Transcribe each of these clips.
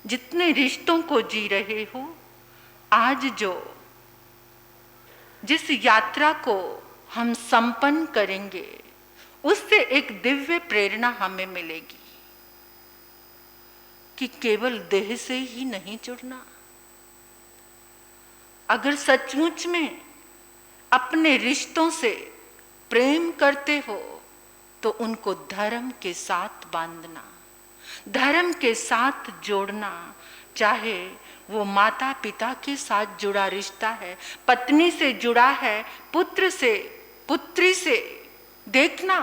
जितने रिश्तों को जी रहे हो, आज जिस यात्रा को हम संपन्न करेंगे, उससे एक दिव्य प्रेरणा हमें मिलेगी कि केवल देह से ही नहीं जुड़ना। अगर सचमुच में अपने रिश्तों से प्रेम करते हो तो उनको धर्म के साथ बांधना, धर्म के साथ जोड़ना। चाहे वो माता पिता के साथ जुड़ा रिश्ता है, पत्नी से जुड़ा है, पुत्र से, पुत्री से। देखना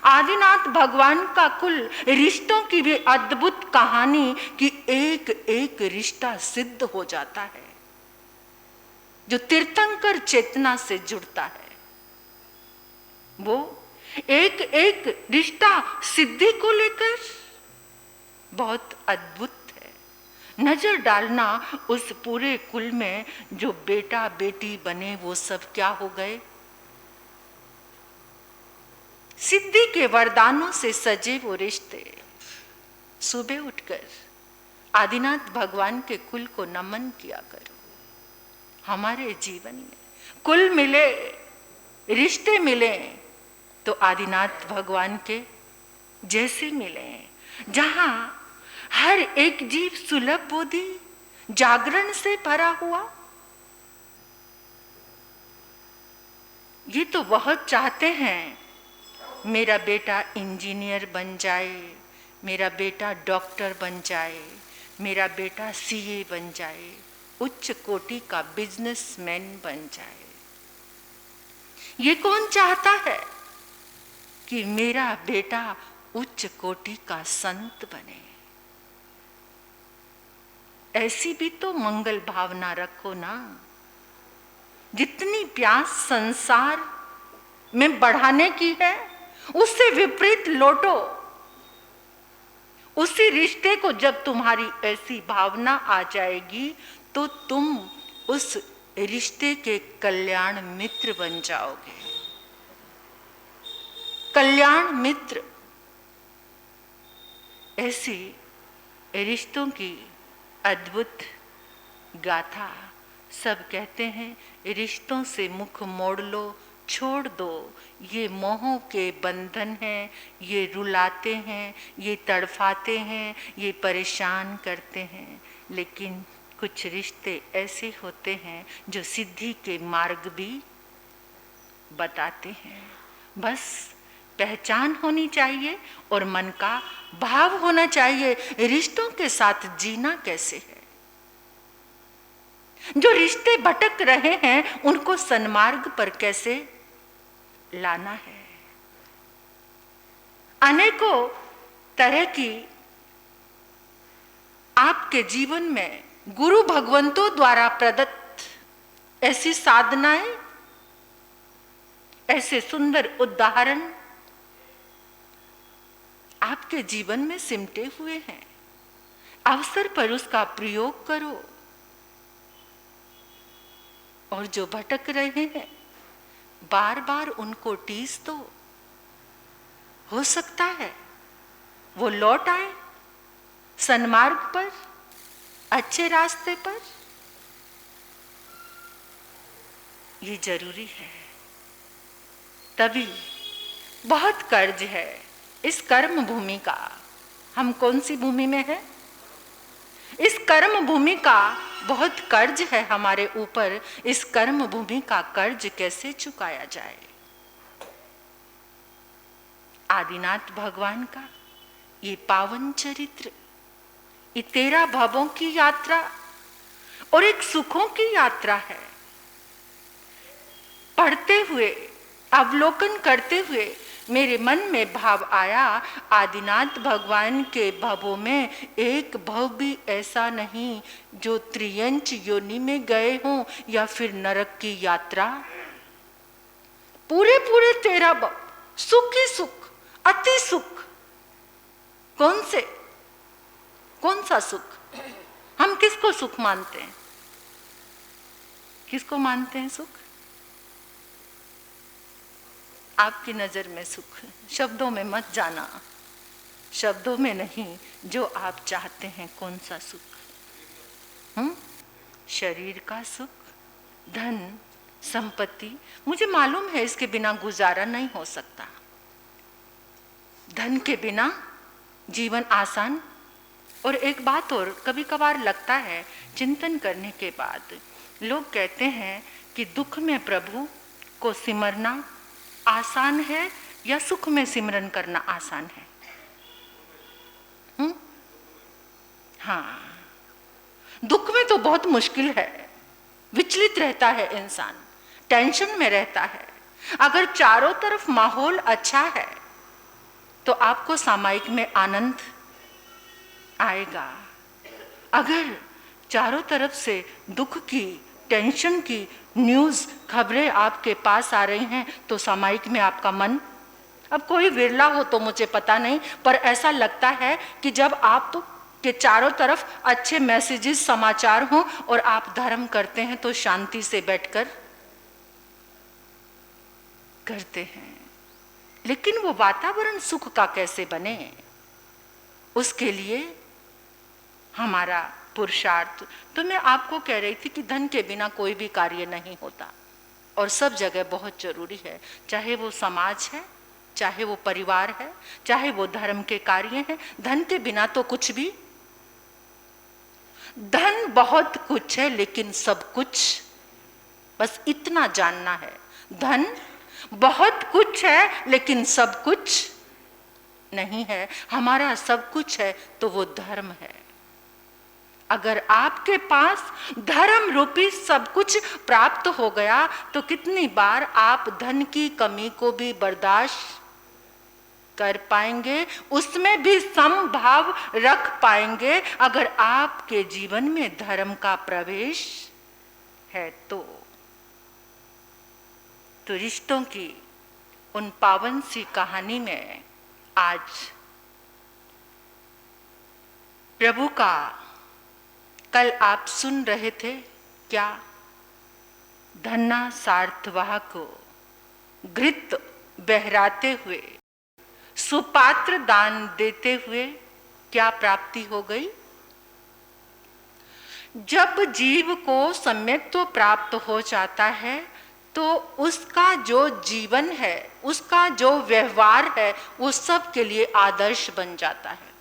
आदिनाथ भगवान का कुल रिश्तों की भी अद्भुत कहानी कि एक एक रिश्ता सिद्ध हो जाता है जो तीर्थंकर चेतना से जुड़ता है। वो एक एक रिश्ता सिद्धि को लेकर बहुत अद्भुत है। नजर डालना उस पूरे कुल में जो बेटा बेटी बने वो सब क्या हो गए? सिद्धि के वरदानों से सजे वो रिश्ते। सुबह उठकर आदिनाथ भगवान के कुल को नमन किया करो। हमारे जीवन में कुल मिले, रिश्ते मिले तो आदिनाथ भगवान के जैसे मिले, जहां हर एक जीव सुलभ बोधि जागरण से भरा हुआ। ये तो बहुत चाहते हैं मेरा बेटा इंजीनियर बन जाए, मेरा बेटा डॉक्टर बन जाए, मेरा बेटा सीए बन जाए, उच्च कोटि का बिजनेसमैन बन जाए। ये कौन चाहता है कि मेरा बेटा उच्च कोटि का संत बने? ऐसी भी तो मंगल भावना रखो ना। जितनी प्यास संसार में बढ़ाने की है, उससे विपरीत लौटो। उसी रिश्ते को जब तुम्हारी ऐसी भावना आ जाएगी तो तुम उस रिश्ते के कल्याण मित्र बन जाओगे। कल्याण मित्र, ऐसी रिश्तों की अद्भुत गाथा। सब कहते हैं रिश्तों से मुख मोड़ लो, छोड़ दो, ये मोहों के बंधन हैं, ये रुलाते हैं, ये तड़फाते हैं, ये परेशान करते हैं। लेकिन कुछ रिश्ते ऐसे होते हैं जो सिद्धि के मार्ग भी बताते हैं। बस पहचान होनी चाहिए और मन का भाव होना चाहिए रिश्तों के साथ जीना कैसे है। जो रिश्ते भटक रहे हैं उनको सन्मार्ग पर कैसे लाना है। अनेकों तरह की आपके जीवन में गुरु भगवंतों द्वारा प्रदत्त ऐसी साधनाएं, ऐसे सुंदर उदाहरण आपके जीवन में सिमटे हुए हैं। अवसर पर उसका प्रयोग करो। और जो भटक रहे हैं बार बार उनको टीस दो। हो सकता है वो लौट आए सन्मार्ग पर, अच्छे रास्ते पर। ये जरूरी है। तभी बहुत कर्ज है इस कर्म भूमि का। हम कौन सी भूमि में हैं? इस कर्म भूमि का बहुत कर्ज है हमारे ऊपर। इस कर्म भूमि का कर्ज कैसे चुकाया जाए? आदिनाथ भगवान का ये पावन चरित्र, ये 13 भवों की यात्रा और एक सुखों की यात्रा है। पढ़ते हुए, अवलोकन करते हुए मेरे मन में भाव आया, आदिनाथ भगवान के भवों में एक भव भी ऐसा नहीं जो त्रियंच योनि में गए हों या फिर नरक की यात्रा। पूरे पूरे 13 भव, सुख ही सुख, अति सुख। कौन से? कौन सा सुख? हम किसको सुख मानते हैं? किसको मानते हैं सुख? आपकी नजर में सुख शब्दों में मत जाना, शब्दों में नहीं, जो आप चाहते हैं कौन सा सुख। शरीर का सुख, धन, संपत्ति, मुझे मालूम है इसके बिना गुजारा नहीं हो सकता। धन के बिना जीवन आसान। और एक बात और, कभी कभार लगता है चिंतन करने के बाद, लोग कहते हैं कि दुख में प्रभु को सिमरना आसान है या सुख में सिमरन करना आसान है? हाँ, दुख में तो बहुत मुश्किल है, विचलित रहता है इंसान, टेंशन में रहता है। अगर चारों तरफ माहौल अच्छा है तो आपको सामायिक में आनंद आएगा। अगर चारों तरफ से दुख की, टेंशन की न्यूज़, खबरें आपके पास आ रही हैं तो सामायिक में आपका मन, अब कोई विरला हो तो मुझे पता नहीं, पर ऐसा लगता है कि जब आप तो के चारों तरफ अच्छे मैसेजेस, समाचार हों और आप धर्म करते हैं तो शांति से बैठकर करते हैं। लेकिन वो वातावरण सुख का कैसे बने, उसके लिए हमारा पुरुषार्थ। तो मैं आपको कह रही थी कि धन के बिना कोई भी कार्य नहीं होता और सब जगह बहुत जरूरी है, चाहे वो समाज है, चाहे वो परिवार है, चाहे वो धर्म के कार्य हैं। धन के बिना तो कुछ भी, धन बहुत कुछ है लेकिन सब कुछ, बस इतना जानना है, धन बहुत कुछ है लेकिन सब कुछ नहीं है। हमारा सब कुछ है तो वो धर्म है। अगर आपके पास धर्म रूपी सब कुछ प्राप्त हो गया तो कितनी बार आप धन की कमी को भी बर्दाश्त कर पाएंगे, उसमें भी समभाव रख पाएंगे अगर आपके जीवन में धर्म का प्रवेश है तो रिश्तों की उन पावन सी कहानी में आज प्रभु का, कल आप सुन रहे थे क्या, धन्ना सार्थवाह को घृत बहराते हुए, सुपात्र दान देते हुए क्या प्राप्ति हो गई? जब जीव को सम्यक्त्व प्राप्त हो जाता है तो उसका जो जीवन है, उसका जो व्यवहार है, वो सब के लिए आदर्श बन जाता है।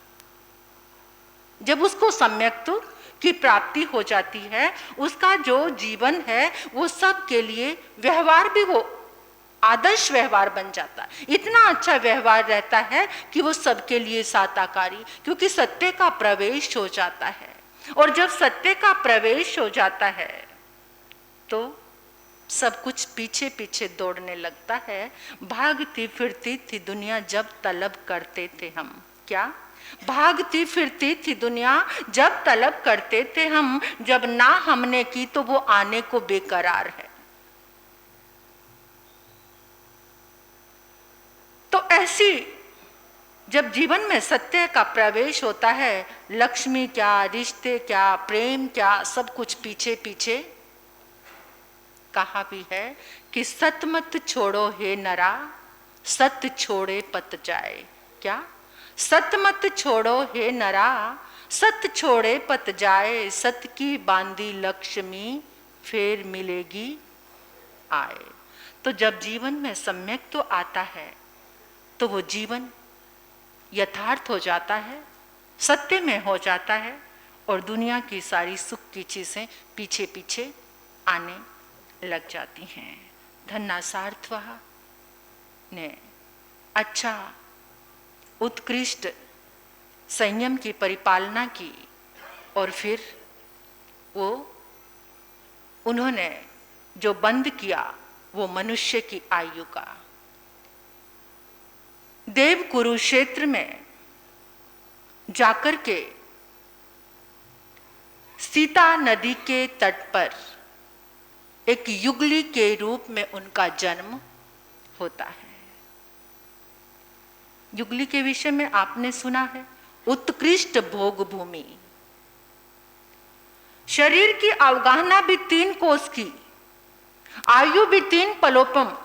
जब उसको सम्यक्त्व की प्राप्ति हो जाती है, उसका जो जीवन है वो सब के लिए व्यवहार भी वो आदर्श व्यवहार बन जाता है। इतना अच्छा व्यवहार रहता है कि वो सबके लिए साताकारी, क्योंकि सत्य का प्रवेश हो जाता है। और जब सत्य का प्रवेश हो जाता है तो सब कुछ पीछे पीछे दौड़ने लगता है। भागती फिरती थी दुनिया जब तलब करते थे हम, क्या भागती फिरती थी दुनिया जब तलब करते थे हम, जब ना हमने की तो वो आने को बेकरार है। तो ऐसी जब जीवन में सत्य का प्रवेश होता है, लक्ष्मी क्या, रिश्ते क्या, प्रेम क्या, सब कुछ पीछे पीछे। कहा भी है कि सत मत छोड़ो हे नरा, सत छोड़े पत जाए। क्या? सत मत छोड़ो हे नरा, सत छोड़े पत जाए, सत की बांधी लक्ष्मी फिर मिलेगी आए। तो जब जीवन में सम्यक तो आता है तो वो जीवन यथार्थ हो जाता है, सत्य में हो जाता है और दुनिया की सारी सुख की चीजें पीछे पीछे आने लग जाती हैं। धन्ना सार्थवाह ने अच्छा उत्कृष्ट संयम की परिपालना की और फिर वो उन्होंने जो बंद किया वो मनुष्य की आयु का। देव कुरुक्षेत्र में जाकर के सीता नदी के तट पर एक युगली के रूप में उनका जन्म होता है। युगली के विषय में आपने सुना है, उत्कृष्ट भोग भूमि, शरीर की अवगाहना भी 3 कोस की, आयु भी 3 पलोपम,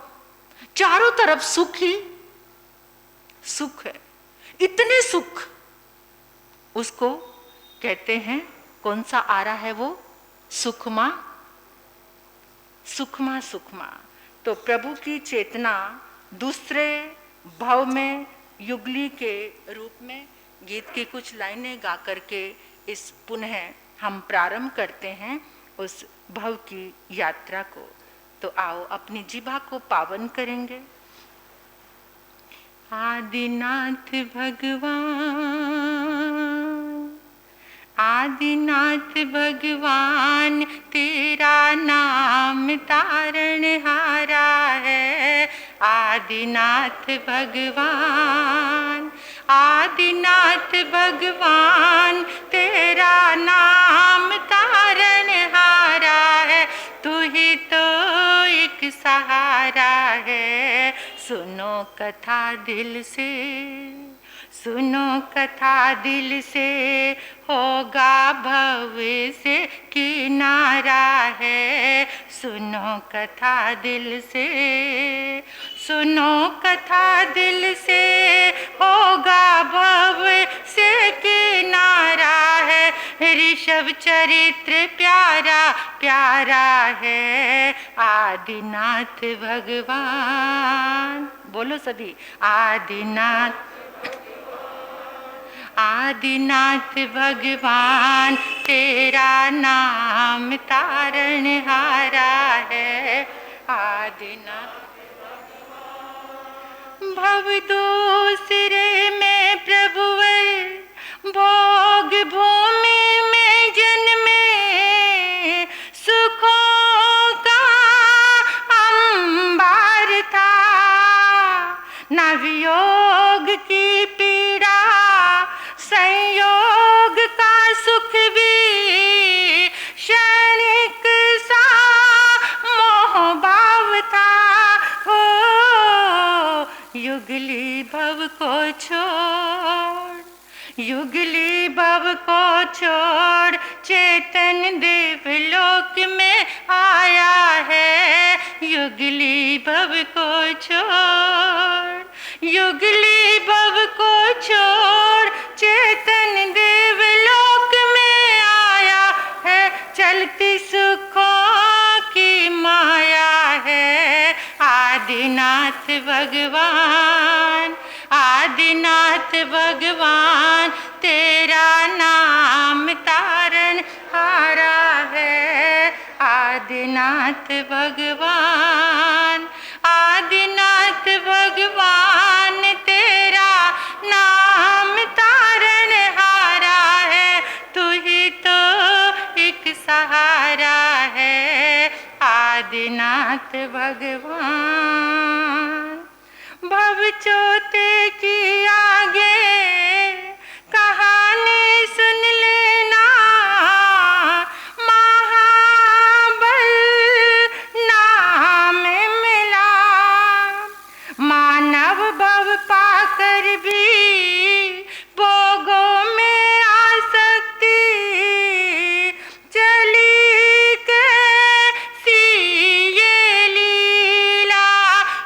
चारों तरफ सुख ही सुख है। इतने सुख उसको कहते हैं, कौन सा आ रहा है वो सुखमा सुखमा सुखमा। तो प्रभु की चेतना दूसरे भाव में युगली के रूप में गीत की कुछ लाइनें गा करके इस पुनः हम प्रारंभ करते हैं उस भाव की यात्रा को। तो आओ अपनी जिह्वा को पावन करेंगे। आदिनाथ भगवान, आदिनाथ भगवान तेरा नाम तारण हारा है। आदिनाथ भगवान, आदिनाथ भगवान तेरा नाम तारण हारा है। तू ही तो एक सहारा है। सुनो कथा दिल से, सुनो कथा दिल से, होगा भविष्य किनारा है। सुनो कथा दिल से, सुनो कथा दिल से, होगा भविष्य किनारा है। ऋषभ चरित्र प्यारा प्यारा है। आदिनाथ भगवान, बोलो सभी, आदिनाथ, आदिनाथ भगवान तेरा नाम तारण हारा है। आदिनाथ भव दूसरे में प्रभुवर, भोग भूमि में जन्मे, सुखों का अंबार था। नवयोग की पीड़ा, संयोग का सुख भी, क्षणिक सा मोह भाव था। हो युगली भव को छोड़, युगली भव को छोड़, चेतन देवलोक में आया है। युगली भव को छोड़, युगली भव को छोड़, चेतन देवलोक में आया है। चलती सुखों की माया है। आदिनाथ भगवान, आदिनाथ भगवान तेरा नाम तारण हारा है। आदिनाथ भगवान, आदिनाथ भगवान तेरा नाम तारण हारा है। तू ही तो एक सहारा है। आदिनाथ भगवान, भव चोते की आगे कहानी सुन लेना। महाबल नाम मिला, मानव भव पाकर भी भोगों में आसक्ति चली कैसी ये लीला।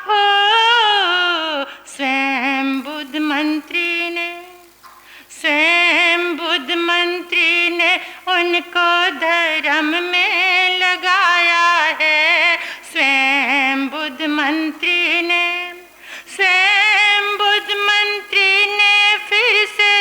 हो स्वयं बुद्ध मंत्री ने, स्वयं बुद्ध मंत्री ने उनको धर्म में लगाया है। स्वयं बुद्ध मंत्री ने, स्वयं बुद्ध मंत्री ने फिर से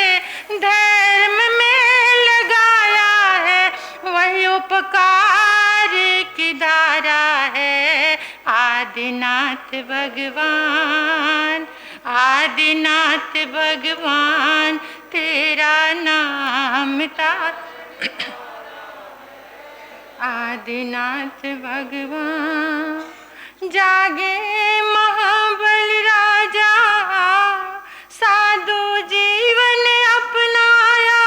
धर्म में लगाया है। वही उपकार की धारा है। आदिनाथ भगवान, आदिनाथ भगवान तेरा नाम तारण, आदिनाथ भगवान। जागे महाबल राजा, साधु जीवन अपनाया,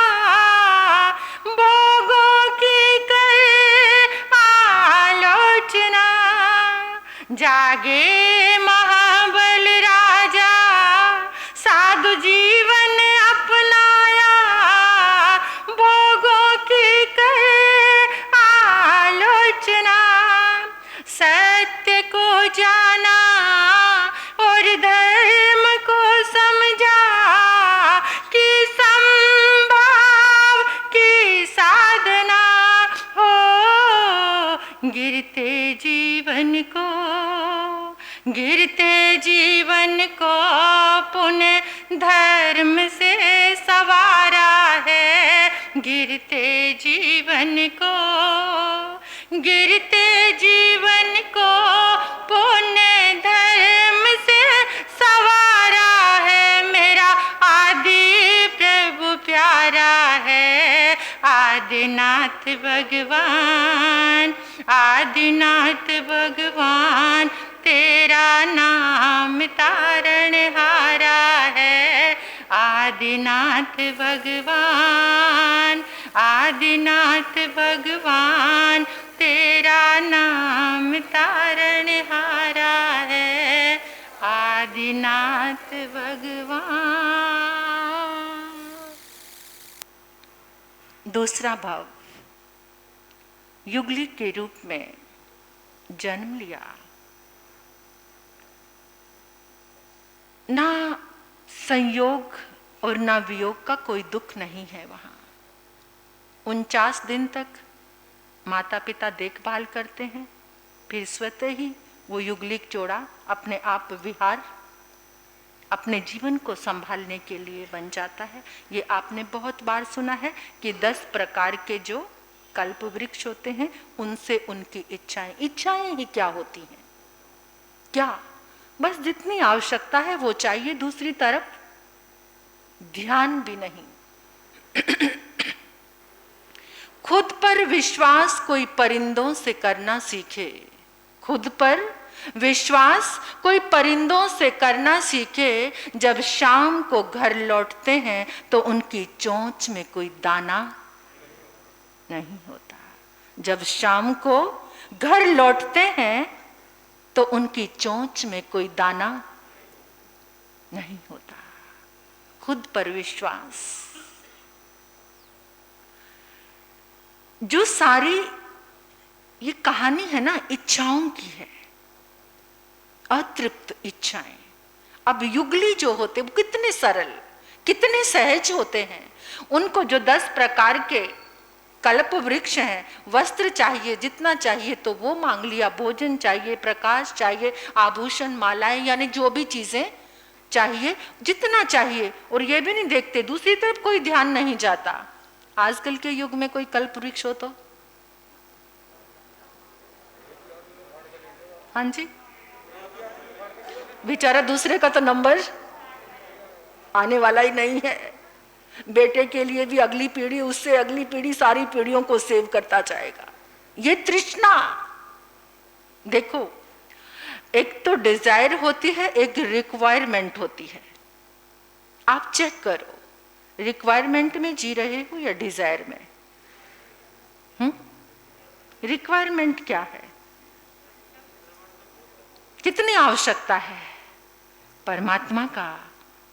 भोगों की कर आलोचना। जागे महाबल राजा, साधु जीवन अपनाया, भोगों की कर आलोचना। सत्य को जाना और धर्म को समझा, कि संभाव की साधना हो। गिरते जीवन को पुण्य धर्म से सवारा है, गिरते जीवन को, गिरते जीवन को पुण्य धर्म से सवारा है। मेरा आदि प्रभु प्यारा है, आदिनाथ भगवान, आदिनाथ भगवान तेरा नाम तारण हारा है। आदिनाथ भगवान, आदिनाथ भगवान तेरा नाम तारण हारा है। आदिनाथ भगवान। दूसरा भाव, युगली के रूप में जन्म लिया, ना संयोग और ना वियोग का कोई दुख नहीं है वहां। 49 दिन तक माता पिता देखभाल करते हैं, फिर स्वतः ही वो युगलिक जोड़ा अपने आप विहार, अपने जीवन को संभालने के लिए बन जाता है। ये आपने बहुत बार सुना है कि 10 प्रकार के जो कल्प वृक्ष होते हैं, उनसे उनकी इच्छाएं, इच्छाएं ही क्या होती हैं? क्या बस जितनी आवश्यकता है वो चाहिए, दूसरी तरफ ध्यान भी नहीं। खुद पर विश्वास कोई परिंदों से करना सीखे, खुद पर विश्वास कोई परिंदों से करना सीखे। जब शाम को घर लौटते हैं तो उनकी चोंच में कोई दाना नहीं होता। जब शाम को घर लौटते हैं तो उनकी चोंच में कोई दाना नहीं होता। खुद पर विश्वास। जो सारी ये कहानी है ना, इच्छाओं की है, अतृप्त इच्छाएं। अब युगली जो होते वो कितने सरल, कितने सहज होते हैं। उनको जो 10 प्रकार के कल्प वृक्ष हैं, वस्त्र चाहिए, जितना चाहिए तो वो मांग लिया, भोजन चाहिए, प्रकाश चाहिए, आभूषण, मालाएं, यानी जो भी चीजें चाहिए जितना चाहिए, और ये भी नहीं देखते दूसरी तरफ कोई ध्यान नहीं जाता। आजकल के युग में कोई कल्प वृक्ष हो तो, हाँ जी, बेचारा दूसरे का तो नंबर आने वाला ही नहीं है। बेटे के लिए भी अगली पीढ़ी, उससे अगली पीढ़ी, सारी पीढ़ियों को सेव करता जाएगा। ये तृष्णा देखो, एक तो डिजायर होती है, एक रिक्वायरमेंट होती है। आप चेक करो, रिक्वायरमेंट में जी रहे हो या डिजायर में? रिक्वायरमेंट क्या है? कितनी आवश्यकता है? परमात्मा का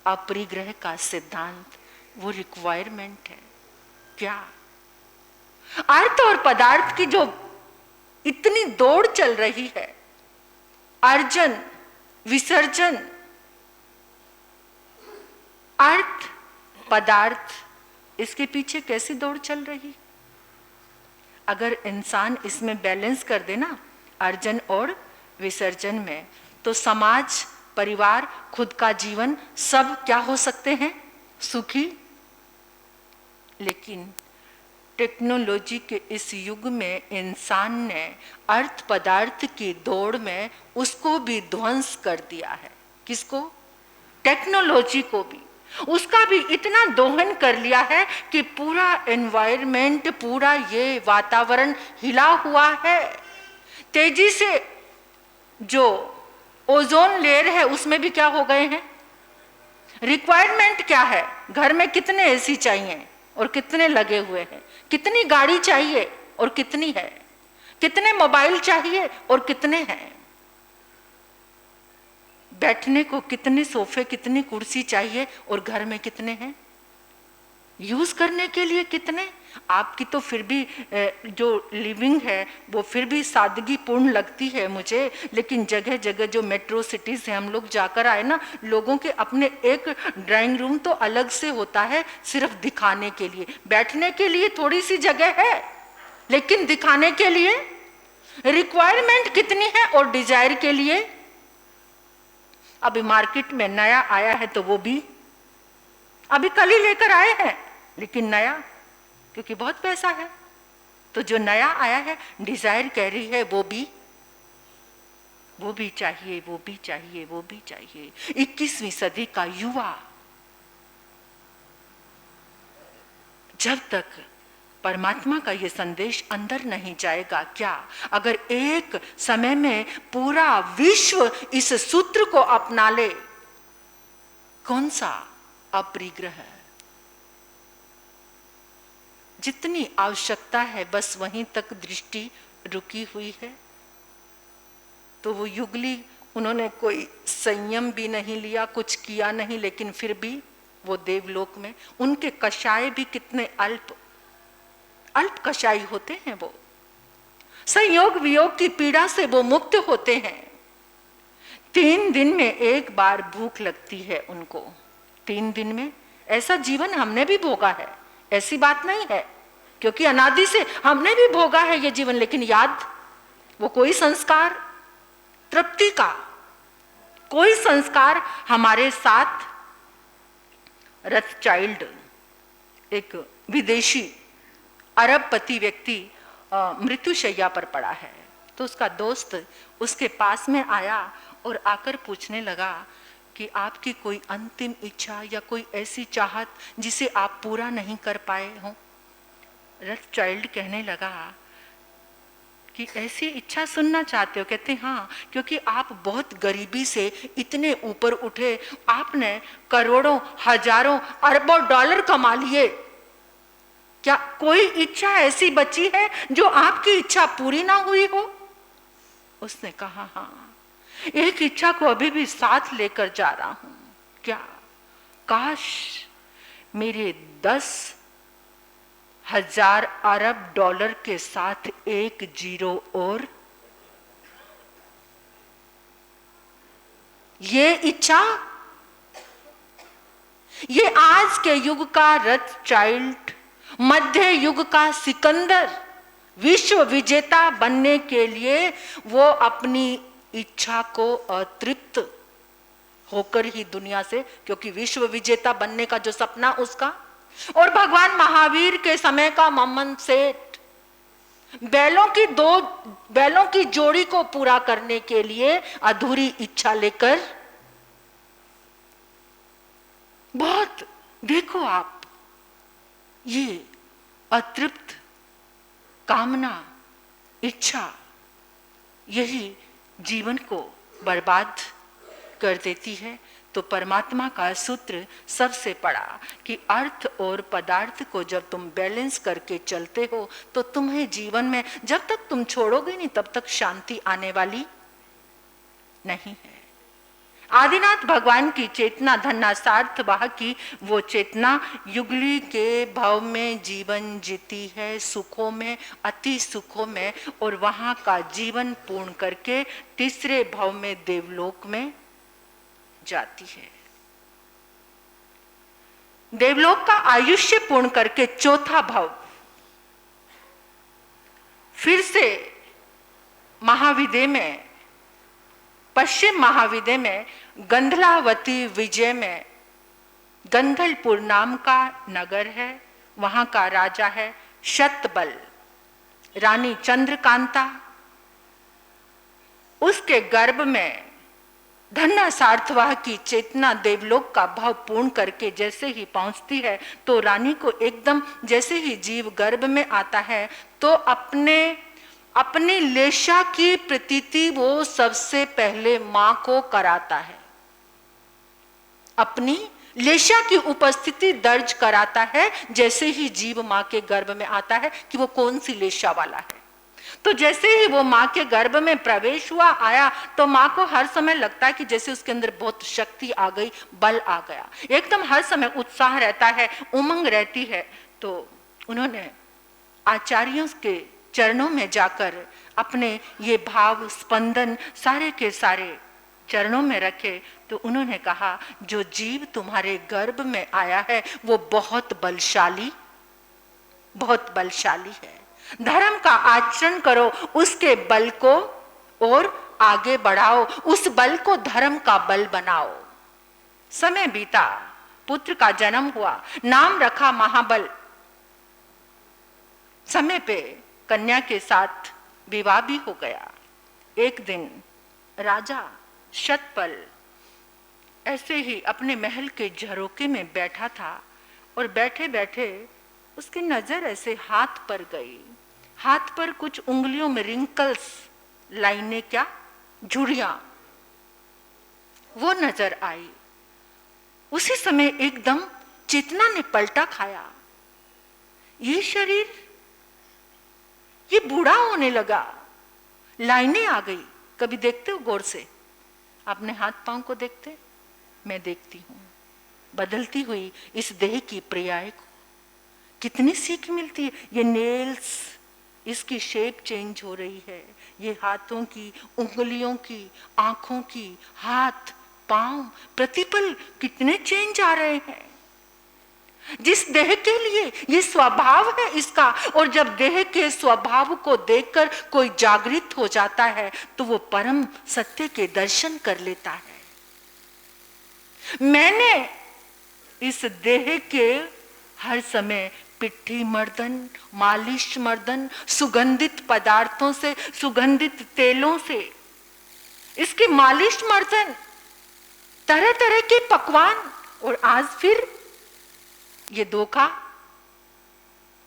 अपरिग्रह का सिद्धांत वो रिक्वायरमेंट है। क्या अर्थ और पदार्थ की जो इतनी दौड़ चल रही है, अर्जन विसर्जन, अर्थ पदार्थ, इसके पीछे कैसी दौड़ चल रही? अगर इंसान इसमें बैलेंस कर देना, अर्जन और विसर्जन में, तो समाज, परिवार, खुद का जीवन सब क्या हो सकते हैं? सुखी। लेकिन टेक्नोलॉजी के इस युग में इंसान ने अर्थ पदार्थ की दौड़ में उसको भी ध्वंस कर दिया है। किसको? टेक्नोलॉजी को भी। उसका भी इतना दोहन कर लिया है कि पूरा एनवायरनमेंट, पूरा ये वातावरण हिला हुआ है। तेजी से जो ओजोन लेयर है उसमें भी क्या हो गए हैं? रिक्वायरमेंट क्या है? घर में कितने एसी चाहिए और कितने लगे हुए हैं? कितनी गाड़ी चाहिए और कितनी है? कितने मोबाइल चाहिए और कितने हैं? बैठने को कितने सोफे, कितनी कुर्सी चाहिए और घर में कितने हैं? यूज करने के लिए कितने? आपकी तो फिर भी जो लिविंग है वो फिर भी सादगी पूर्ण लगती है मुझे, लेकिन जगह जगह जो मेट्रो सिटीज है, हम लोग जाकर आए ना, लोगों के अपने एक ड्राइंग रूम तो अलग से होता है सिर्फ दिखाने के लिए। बैठने के लिए थोड़ी सी जगह है, लेकिन दिखाने के लिए रिक्वायरमेंट कितनी है और डिजायर के लिए अभी मार्केट में नया आया है तो वो भी अभी कल ही लेकर आए हैं, लेकिन नया, क्योंकि बहुत पैसा है। तो जो नया आया है डिजायर कह रही है वो भी चाहिए, वो भी चाहिए, वो भी चाहिए। 21वीं सदी का युवा जब तक परमात्मा का ये संदेश अंदर नहीं जाएगा, क्या अगर एक समय में पूरा विश्व इस सूत्र को अपना ले, कौन सा अपरिग्रह है? जितनी आवश्यकता है बस वहीं तक दृष्टि रुकी हुई है। तो वो युगली, उन्होंने कोई संयम भी नहीं लिया, कुछ किया नहीं, लेकिन फिर भी वो देवलोक में, उनके कषाय भी कितने अल्प कषाय होते हैं। वो संयोग वियोग की पीड़ा से वो मुक्त होते हैं। 3 दिन में एक बार भूख लगती है उनको। 3 दिन में, ऐसा जीवन हमने भी भोगा है, ऐसी बात नहीं है, क्योंकि अनादि से हमने भी भोगा है ये जीवन। लेकिन याद, वो कोई संस्कार तृप्ति का, कोई संस्कार हमारे साथ। रथचाइल्ड, एक विदेशी अरबपति व्यक्ति मृत्युशैया पर पड़ा है, तो उसका दोस्त उसके पास में आया और आकर पूछने लगा कि आपकी कोई अंतिम इच्छा या कोई ऐसी चाहत जिसे आप पूरा नहीं कर पाए हो। रथचाइल्ड कहने लगा कि ऐसी इच्छा सुनना चाहते हो? कहते हाँ, क्योंकि आप बहुत गरीबी से इतने ऊपर उठे, आपने करोड़ों, हजारों, अरबों डॉलर कमा लिए, क्या कोई इच्छा ऐसी बची है जो आपकी इच्छा पूरी ना हुई हो? उसने कहा हाँ, एक इच्छा को अभी भी साथ लेकर जा रहा हूं। क्या? काश मेरे 10,000 अरब डॉलर के साथ एक जीरो और। ये इच्छा, ये आज के युग का रथचाइल्ड, मध्य युग का सिकंदर, विश्व विजेता बनने के लिए वो अपनी इच्छा को अतृप्त होकर ही दुनिया से, क्योंकि विश्व विजेता बनने का जो सपना उसका, और भगवान महावीर के समय का मम्मन सेठ बैलों की जोड़ी को पूरा करने के लिए अधूरी इच्छा लेकर, बहुत देखो आप, ये अतृप्त कामना, इच्छा, यही जीवन को बर्बाद कर देती है। तो परमात्मा का सूत्र सबसे बड़ा कि अर्थ और पदार्थ को जब तुम बैलेंस करके चलते हो तो तुम्हें जीवन में, जब तक तुम छोड़ोगे नहीं तब तक शांति आने वाली नहीं है। आदिनाथ भगवान की चेतना, धन्नासार्थ वाह की वो चेतना युगली के भाव में जीवन जीती है, सुखों में, अति सुखों में, और वहां का जीवन पूर्ण करके तीसरे भाव में देवलोक में जाती है। देवलोक का आयुष्य पूर्ण करके चौथा भाव फिर से महाविदय में, पश्चिम महाविदय में गंधलावती विजय में, गंधलपुर नाम का नगर है, वहां का राजा है शतबल, रानी चंद्रकांता। उसके गर्भ में धन्नासार्थवाह की चेतना देवलोक का भाव पूर्ण करके जैसे ही पहुंचती है तो रानी को एकदम, जैसे ही जीव गर्भ में आता है तो अपनी लेशा की प्रतीति वो सबसे पहले मां को कराता है, अपनी लेशा की उपस्थिति दर्ज कराता है जैसे ही जीव मां के गर्भ में आता है कि वो कौन सी लेशा वाला है। तो जैसे ही वो मां के गर्भ में प्रवेश हुआ, आया, तो मां को हर समय लगता है कि जैसे उसके अंदर बहुत शक्ति आ गई, बल आ गया, एकदम हर समय उत्साह रहता है, उमंग रहती है। तो उन्होंने आचार्यों के चरणों में जाकर अपने ये भाव स्पंदन सारे के सारे चरणों में रखे। तो उन्होंने कहा, जो जीव तुम्हारे गर्भ में आया है वो बहुत बलशाली है, धर्म का आचरण करो, उसके बल को और आगे बढ़ाओ, उस बल को धर्म का बल बनाओ। समय बीता, पुत्र का जन्म हुआ, नाम रखा महाबल। समय पे कन्या के साथ विवाह भी हो गया। एक दिन राजा शतपल ऐसे ही अपने महल के झरोके में बैठा था और बैठे बैठे उसकी नजर ऐसे हाथ पर गई। हाथ पर कुछ उंगलियों में रिंकल्स, लाइनें, क्या झुर्रियां, वो नजर आई। उसी समय एकदम चेतना ने पलटा खाया। ये शरीर ये बूढ़ा होने लगा, लाइनें आ गई। कभी देखते हो गौर से? अपने हाथ पांव को देखते? मैं देखती हूं बदलती हुई इस देह की प्रियाएं को। कितनी सीख मिलती है। ये नेल्स, इसकी शेप चेंज हो रही है। ये हाथों की, उंगलियों की, आंखों की, हाथ पांव, प्रतिपल कितने चेंज आ रहे हैं। जिस देह के लिए ये स्वभाव है इसका, और जब देह के स्वभाव को देखकर कोई जागृत हो जाता है तो वो परम सत्य के दर्शन कर लेता है। मैंने इस देह के हर समय पिट्ठी मर्दन, मालिश मर्दन, सुगंधित पदार्थों से, सुगंधित तेलों से इसकी मालिश मर्दन, तरह तरह के पकवान, और आज फिर ये धोखा।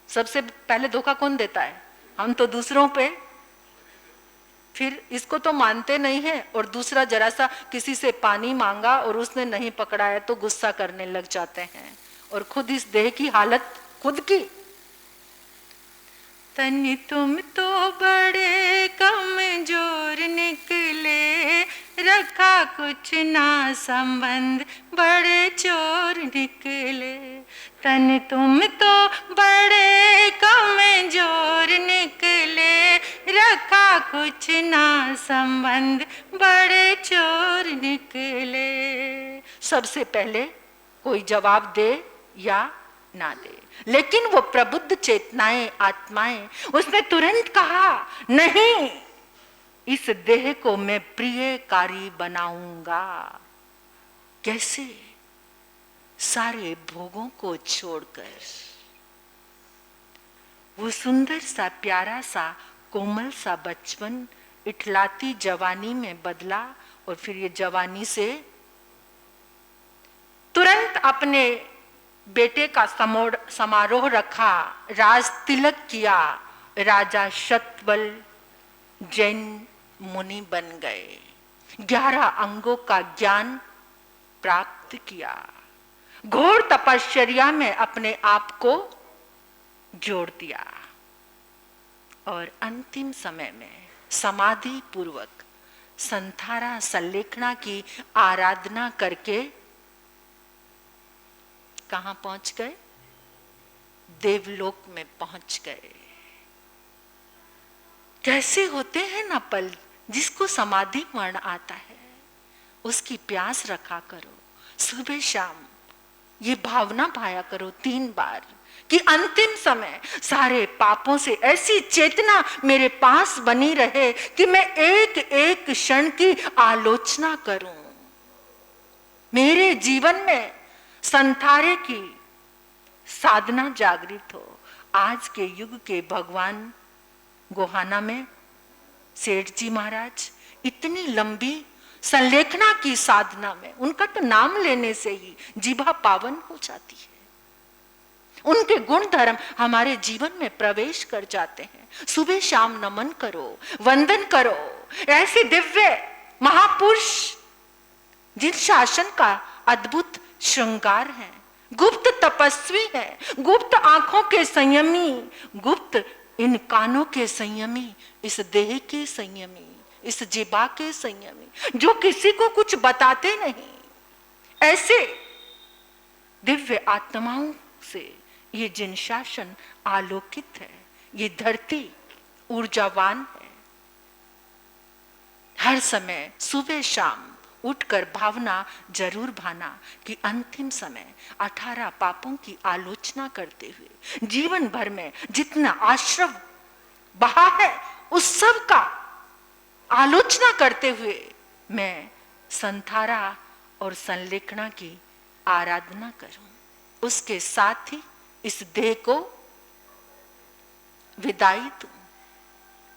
सबसे पहले धोखा कौन देता है? हम तो दूसरों पे। फिर इसको तो मानते नहीं है, और दूसरा जरा सा किसी से पानी मांगा और उसने नहीं पकड़ाया तो गुस्सा करने लग जाते हैं। और खुद इस देह की हालत खुद की। तनी तुम तो बड़े कमजोर निकले, रखा कुछ ना संबंध, बड़े चोर निकले। तन तुम तो बड़े कमजोर निकले, रखा कुछ ना संबंध, बड़े चोर निकले। सबसे पहले कोई जवाब दे या ना दे, लेकिन वो प्रबुद्ध चेतनाएं, आत्माएं, उसने तुरंत कहा नहीं, इस देह को मैं प्रियकारी बनाऊंगा। कैसे? सारे भोगों को छोड़कर। वो सुंदर सा, प्यारा सा, कोमल सा बचपन इठलाती जवानी में बदला, और फिर ये जवानी से तुरंत अपने बेटे का समारोह रखा, राज तिलक किया, राजा शतपल जैन मुनि बन गए। 11 अंगों का ज्ञान प्राप्त किया, घोर तपश्चर्या में अपने आप को जोड़ दिया, और अंतिम समय में समाधि पूर्वक संथारा संलेखना की आराधना करके कहां पहुंच गए? देवलोक में पहुंच गए। कैसे होते हैं ना पल, जिसको समाधि मरण आता है उसकी प्यास रखा करो। सुबह शाम ये भावना पाया करो 3 बार कि अंतिम समय सारे पापों से ऐसी चेतना मेरे पास बनी रहे कि मैं एक एक क्षण की आलोचना करूं। मेरे जीवन में संथारे की साधना जागृत हो। आज के युग के भगवान गोहाना में सेठ जी महाराज इतनी लंबी संलेखना की साधना में, उनका तो नाम लेने से ही जिभा पावन हो जाती है। उनके गुण धर्म हमारे जीवन में प्रवेश कर जाते हैं। सुबह शाम नमन करो, वंदन करो ऐसे दिव्य महापुरुष जिन शासन का अद्भुत श्रृंगार है, गुप्त तपस्वी है, गुप्त आंखों के संयमी, गुप्त इन कानों के संयमी, इस देह के संयमी, इस जिबा के संयमी, जो किसी को कुछ बताते नहीं। ऐसे दिव्य आत्माओं से ये जिन शासन आलोकित है, ये धरती ऊर्जावान है। हर समय सुबह शाम उठकर भावना जरूर भाना कि अंतिम समय 18 पापों की आलोचना करते हुए जीवन भर में जितना आश्रव बहा है उस सब का आलोचना करते हुए मैं संथारा और संलेखना की आराधना करूं, उसके साथ ही इस देह को विदाई दूं।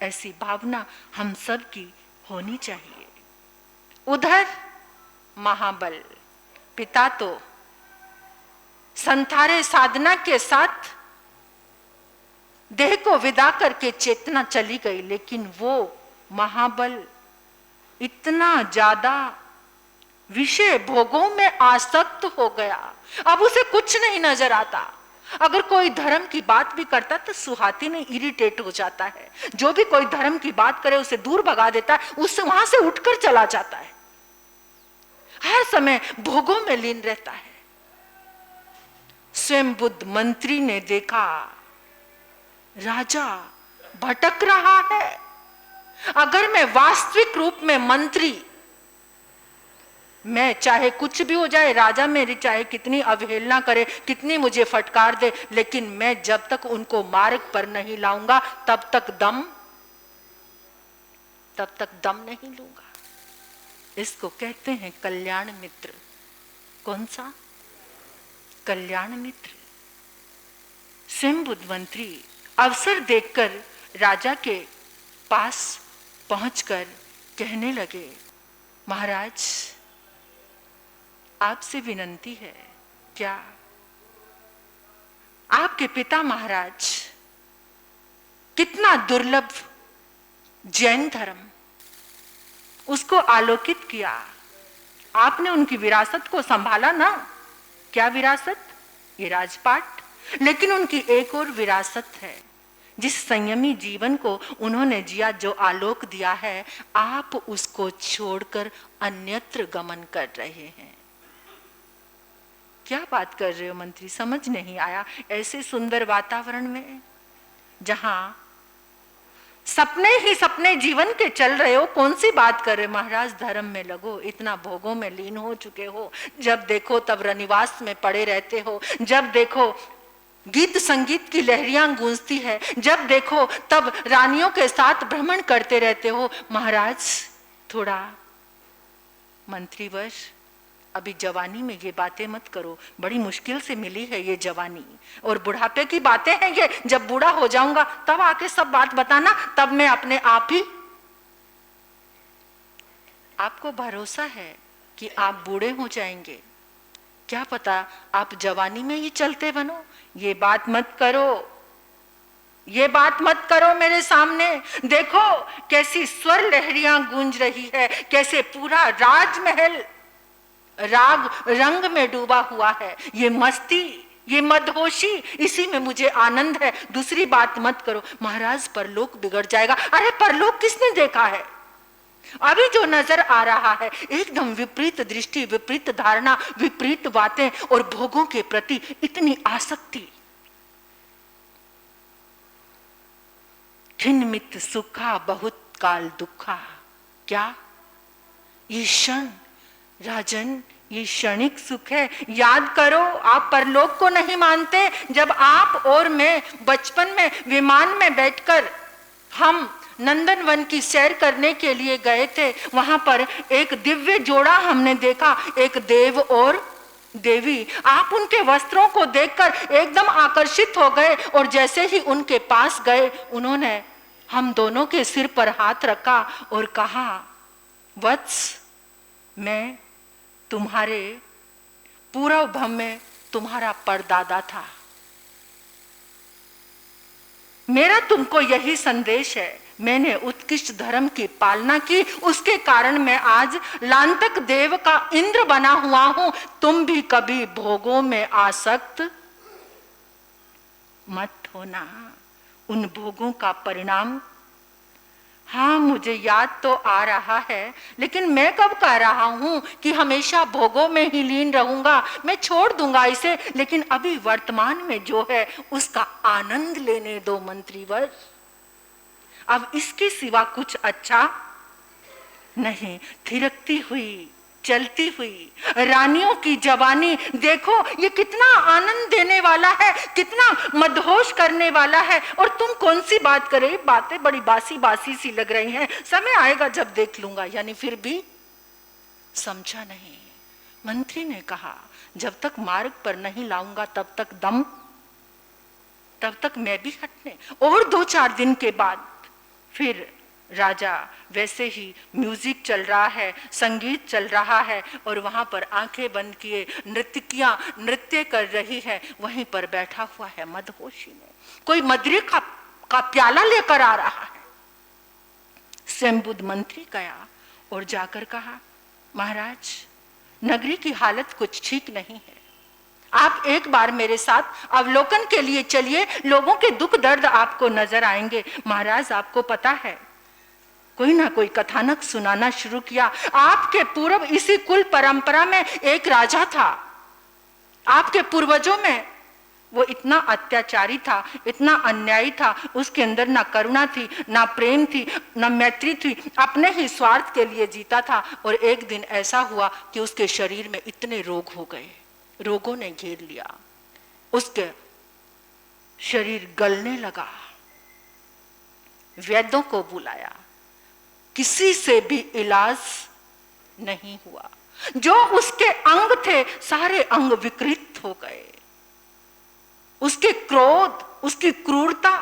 ऐसी भावना हम सब की होनी चाहिए। उधर महाबल पिता तो संथारे साधना के साथ देह को विदा करके चेतना चली गई, लेकिन वो महाबल इतना ज्यादा विषय भोगों में आसक्त हो गया, अब उसे कुछ नहीं नजर आता। अगर कोई धर्म की बात भी करता तो सुहाती ने इरिटेट हो जाता है। जो भी कोई धर्म की बात करे उसे दूर भगा देता है, उससे वहां से उठकर चला जाता है, हर समय भोगों में लीन रहता है। स्वयं बुद्ध मंत्री ने देखा राजा भटक रहा है। अगर मैं वास्तविक रूप में मंत्री, मैं चाहे कुछ भी हो जाए, राजा मेरी चाहे कितनी अवहेलना करे, कितनी मुझे फटकार दे, लेकिन मैं जब तक उनको मार्ग पर नहीं लाऊंगा तब तक दम नहीं लूंगा। इसको कहते हैं कल्याण मित्र। कौन सा कल्याण मित्र? स्वयं बुद्ध मंत्री अवसर देखकर राजा के पास पहुंचकर कहने लगे, महाराज आपसे विनंती है, क्या आपके पिता महाराज कितना दुर्लभ जैन धर्म, उसको आलोकित किया, आपने उनकी विरासत को संभाला ना। क्या विरासत? ये राजपाट। लेकिन उनकी एक और विरासत है, जिस संयमी जीवन को उन्होंने जिया, जो आलोक दिया है, आप उसको छोड़कर अन्यत्र गमन कर रहे हैं। क्या बात कर रहे हो मंत्री, समझ नहीं आया। ऐसे सुंदर वातावरण में जहां सपने ही सपने जीवन के चल रहे हो, कौन सी बात कर रहे? महाराज धर्म में लगो, इतना भोगों में लीन हो चुके हो, जब देखो तब रनिवास में पड़े रहते हो, जब देखो गीत संगीत की लहरियां गूंजती है, जब देखो तब रानियों के साथ भ्रमण करते रहते हो। महाराज थोड़ा मंत्रीवर, अभी जवानी में ये बातें मत करो, बड़ी मुश्किल से मिली है ये जवानी, और बुढ़ापे की बातें हैं ये, जब बूढ़ा हो जाऊंगा तब आके सब बात बताना, तब मैं अपने आप ही। आपको भरोसा है कि आप बूढ़े हो जाएंगे, क्या पता आप जवानी में ही चलते बनो। ये बात मत करो, ये बात मत करो मेरे सामने। देखो कैसी स्वर लहरियां गूंज रही है, कैसे पूरा राजमहल राग रंग में डूबा हुआ है। ये मस्ती, ये मदहोशी, इसी में मुझे आनंद है। दूसरी बात मत करो। महाराज परलोक बिगड़ जाएगा। अरे परलोक किसने देखा है? अभी जो नजर आ रहा है एकदम विपरीत दृष्टि, विपरीत धारणा, विपरीत बातें और भोगों के प्रति इतनी आसक्ति। खिन्मित सुखा बहुत काल दुखा। क्या ये क्षण राजन, ये क्षणिक सुख है। याद करो, आप परलोक को नहीं मानते। जब आप और मैं बचपन में विमान में बैठकर हम नंदनवन की सैर करने के लिए गए थे, वहां पर एक दिव्य जोड़ा हमने देखा, एक देव और देवी। आप उनके वस्त्रों को देखकर एकदम आकर्षित हो गए, और जैसे ही उनके पास गए, उन्होंने हम दोनों के सिर पर हाथ रखा और कहा, वत्स, मैं तुम्हारे पूर्व भव में तुम्हारा परदादा था। मेरा तुमको यही संदेश है। मैंने उत्कृष्ट धर्म की पालना की, उसके कारण मैं आज लांतक देव का इंद्र बना हुआ हूं। तुम भी कभी भोगों में आसक्त मत होना। उन भोगों का परिणाम, हाँ मुझे याद तो आ रहा है, लेकिन मैं कब कह रहा हूं कि हमेशा भोगों में ही लीन रहूंगा। मैं छोड़ दूंगा इसे, लेकिन अभी वर्तमान में जो है उसका आनंद लेने दो मंत्रीवर। अब इसके सिवा कुछ अच्छा नहीं। थिरकती हुई चलती हुई रानियों की जवानी देखो, ये कितना आनंद देने वाला है, कितना मदहोश करने वाला है। और तुम कौन सी बात करे, बातें बड़ी बासी बासी सी लग रही हैं, समय आएगा जब देख लूंगा। यानी फिर भी समझा नहीं। मंत्री ने कहा, जब तक मार्ग पर नहीं लाऊंगा तब तक मैं भी हटने। और 2-4 दिन के बाद फिर राजा, वैसे ही म्यूजिक चल रहा है, संगीत चल रहा है, और वहां पर आंखें बंद किए नर्तकियां नृत्य कर रही है। वहीं पर बैठा हुआ है मदहोशी में, कोई मदरे का प्याला लेकर आ रहा है। स्वयंबुद्ध मंत्री गया और जाकर कहा, महाराज, नगरी की हालत कुछ ठीक नहीं है, आप एक बार मेरे साथ अवलोकन के लिए चलिए, लोगों के दुख दर्द आपको नजर आएंगे। महाराज, आपको पता है, कोई ना कोई कथानक सुनाना शुरू किया। आपके पूर्व इसी कुल परंपरा में एक राजा था, आपके पूर्वजों में वो इतना अत्याचारी था, इतना अन्यायी था, उसके अंदर ना करुणा थी, ना प्रेम थी, ना मैत्री थी, अपने ही स्वार्थ के लिए जीता था। और एक दिन ऐसा हुआ कि उसके शरीर में इतने रोग हो गए, रोगों ने घेर लिया, उसके शरीर गलने लगा। वैद्यों को बुलाया, किसी से भी इलाज नहीं हुआ। जो उसके अंग थे सारे अंग विकृत हो गए। उसके क्रोध, उसकी क्रूरता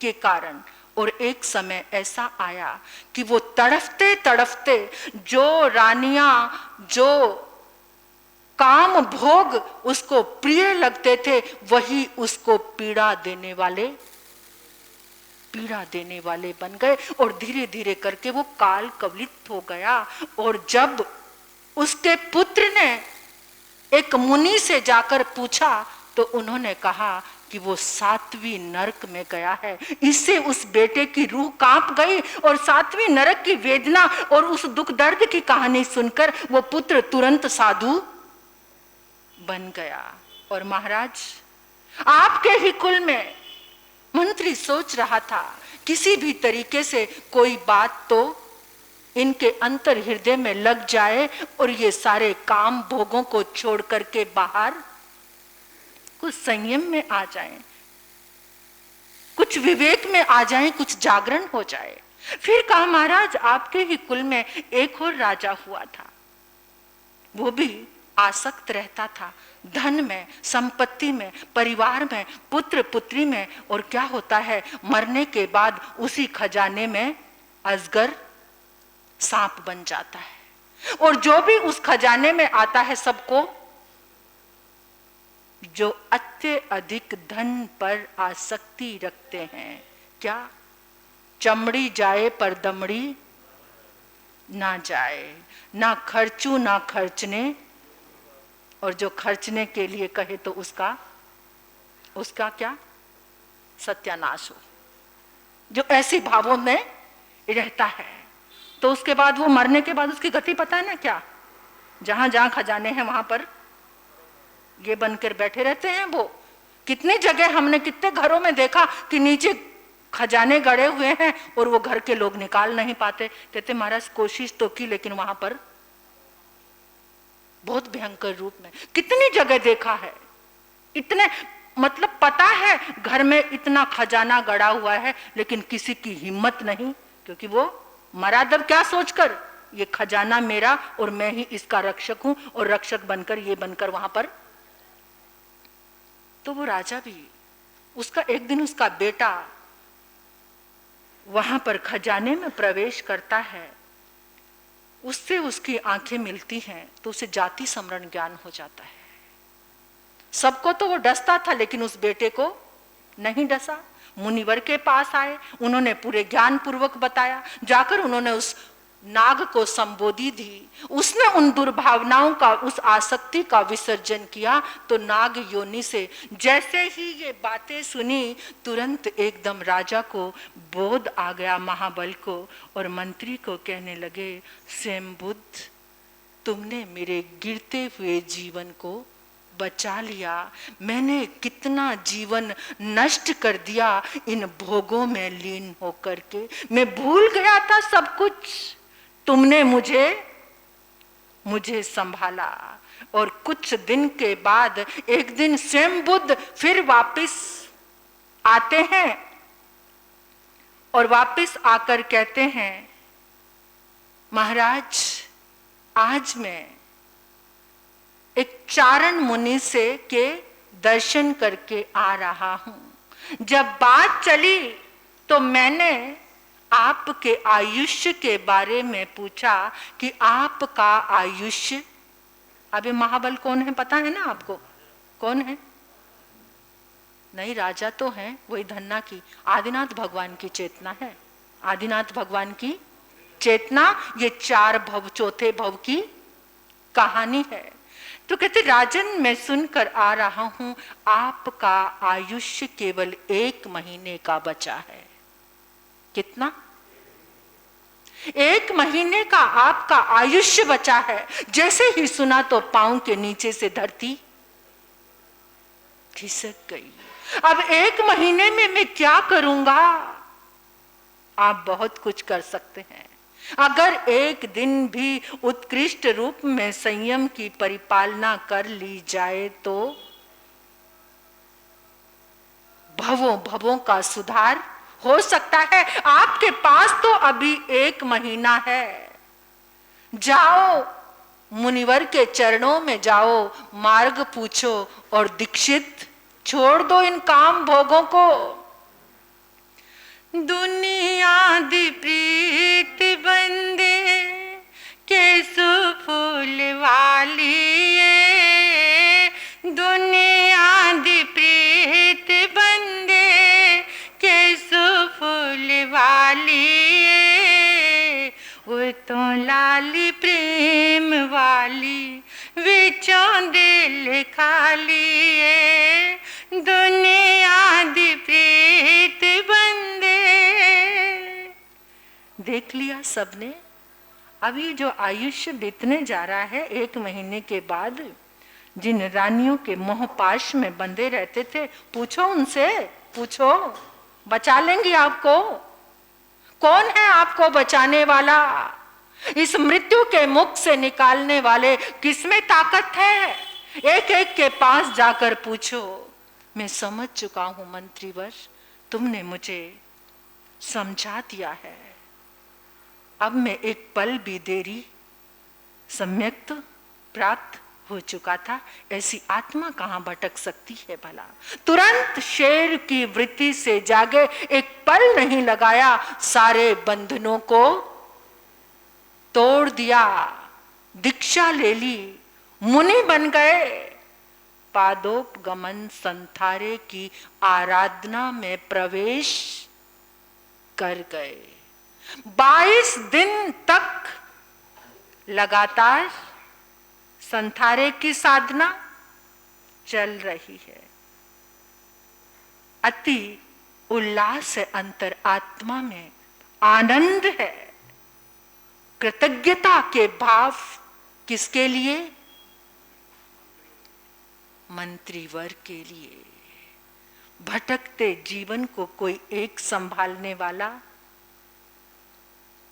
के कारण। और एक समय ऐसा आया कि वो तड़फते तड़फते, जो रानियां, जो काम भोग उसको प्रिय लगते थे, वही उसको पीड़ा देने वाले बन गए। और धीरे धीरे करके वो काल कवलित हो गया। और जब उसके पुत्र ने एक मुनि से जाकर पूछा तो उन्होंने कहा कि वो 7वीं नरक में गया है। इससे उस बेटे की रूह कांप गई और 7वीं नरक की वेदना और उस दुख दर्द की कहानी सुनकर वो पुत्र तुरंत साधु बन गया। और महाराज, आपके ही कुल में मंत्री सोच रहा था, किसी भी तरीके से कोई बात तो इनके अंतर हृदय में लग जाए और ये सारे काम भोगों को छोड़ करके बाहर कुछ संयम में आ जाएं, कुछ विवेक में आ जाएं, कुछ जागरण हो जाए। फिर कहा, महाराज, आपके ही कुल में एक और राजा हुआ था, वो भी आसक्त रहता था धन में, संपत्ति में, परिवार में, पुत्र पुत्री में। और क्या होता है, मरने के बाद उसी खजाने में अजगर सांप बन जाता है। और जो भी उस खजाने में आता है, सबको जो अत्यधिक धन पर आसक्ति रखते हैं, क्या चमड़ी जाए पर दमड़ी ना जाए, ना खर्चू ना खर्चने, और जो खर्चने के लिए कहे तो उसका क्या सत्यानाश हो। जो ऐसे भावों में रहता है, तो उसके बाद वो मरने के बाद उसकी गति पता है ना क्या, जहां जहां खजाने हैं वहां पर ये बनकर बैठे रहते हैं। वो कितनी जगह हमने, कितने घरों में देखा कि नीचे खजाने गड़े हुए हैं और वो घर के लोग निकाल नहीं पाते। कहते, महाराज, कोशिश तो की लेकिन वहां पर बहुत भयंकर रूप में। कितनी जगह देखा है, इतने, मतलब पता है घर में इतना खजाना गड़ा हुआ है, लेकिन किसी की हिम्मत नहीं, क्योंकि वो मरा दब क्या सोचकर, ये खजाना मेरा और मैं ही इसका रक्षक हूं, और रक्षक बनकर ये बनकर वहां पर। तो वो राजा भी, उसका एक दिन उसका बेटा वहां पर खजाने में प्रवेश करता है, उससे उसकी आंखें मिलती हैं, तो उसे जाति स्मरण ज्ञान हो जाता है। सबको तो वो डसता था, लेकिन उस बेटे को नहीं डसा। मुनिवर के पास आए, उन्होंने पूरे ज्ञान पूर्वक बताया। जाकर उन्होंने उस नाग को संबोधि दी, उसने उन दुर्भावनाओं का, उस आसक्ति का विसर्जन किया। तो नाग योनि से जैसे ही ये बातें सुनी, तुरंत एकदम राजा को बोध आ गया, महाबल को, और मंत्री को कहने लगे, स्वयंबुद्ध, तुमने मेरे गिरते हुए जीवन को बचा लिया। मैंने कितना जीवन नष्ट कर दिया इन भोगों में लीन होकर के। मैं भूल गया था सब कुछ, तुमने मुझे मुझे संभाला। और कुछ दिन के बाद एक दिन स्वयं बुद्ध फिर वापस आते हैं और वापस आकर कहते हैं, महाराज आज मैं एक चारण मुनि से के दर्शन करके आ रहा हूं। जब बात चली तो मैंने आपके आयुष्य के बारे में पूछा कि आपका आयुष्य, अभी महाबल कौन है पता है ना आपको? कौन है? नहीं, राजा तो है वही धन्ना की, आदिनाथ भगवान की चेतना है। आदिनाथ भगवान की चेतना ये 4 भव, चौथे भव की कहानी है। तो कहते राजन मैं सुनकर आ रहा हूं आपका आयुष्य केवल 1 महीने का बचा है। कितना? 1 महीने का आपका आयुष्य बचा है। जैसे ही सुना तो पांव के नीचे से धरती खिसक गई। अब 1 महीने में मैं क्या करूंगा? आप बहुत कुछ कर सकते हैं। अगर एक दिन भी उत्कृष्ट रूप में संयम की परिपालना कर ली जाए तो भवों भवों का सुधार हो सकता है। आपके पास तो अभी 1 महीना है। जाओ मुनिवर के चरणों में जाओ, मार्ग पूछो और दीक्षित छोड़ दो इन काम भोगों को। दुनिया दी प्रीत बंदे कैसो फूल वाली है, दुनिया दी प्रीत बंदे कैसो फूल वाली है, वो तो लाली प्रेम वाली विचों दिल खाली है, दुनिया दी प्रीत बंदे। देख लिया सबने? अभी जो आयुष्य बीतने जा रहा है 1 महीने के बाद, जिन रानियों के मोहपाश में बंधे रहते थे, पूछो उनसे, पूछो बचा लेंगी आपको। कौन है आपको बचाने वाला? इस मृत्यु के मुख से निकालने वाले किसमें ताकत है? एक एक के पास जाकर पूछो। मैं समझ चुका हूं मंत्रीवर, तुमने मुझे समझा दिया है। अब मैं एक पल भी देरी सम्यक्त प्राप्त हो चुका था। ऐसी आत्मा कहां भटक सकती है भला? तुरंत शेर की वृत्ति से जागे, एक पल नहीं लगाया, सारे बंधनों को तोड़ दिया, दीक्षा ले ली, मुनि बन गए, पादोपगमन संथारे की आराधना में प्रवेश कर गए। 22 दिन तक लगातार संथारे की साधना चल रही है। अति उल्लास है, अंतर आत्मा में आनंद है, कृतज्ञता के भाव किसके लिए? मंत्रीवर के लिए। भटकते जीवन को कोई एक संभालने वाला